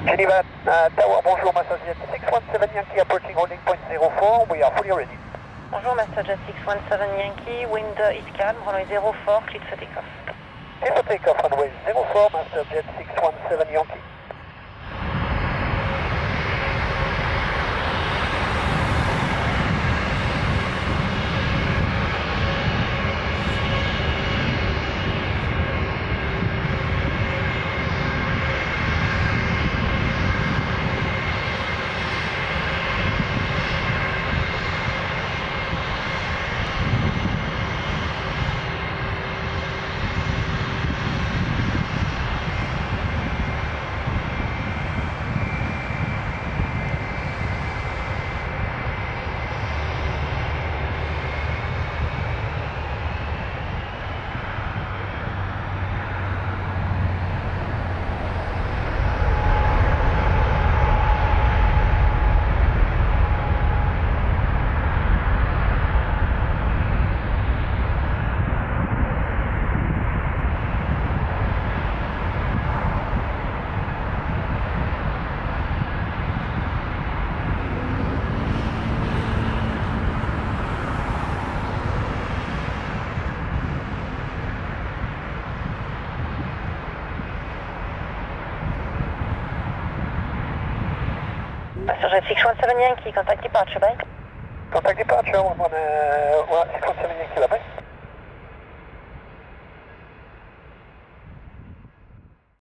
Geneva Tower, bonjour, Masterjet 617 Yankee approaching holding point 04, we are fully ready. Bonjour, Masterjet 617 Yankee, wind is calm, runway 04, cleared for takeoff. Clear for takeoff, runway 04, Masterjet 617 Yankee. Masterjet 617 Yankee, contact departure, bye. Contact departure, 617 Yankee, bye.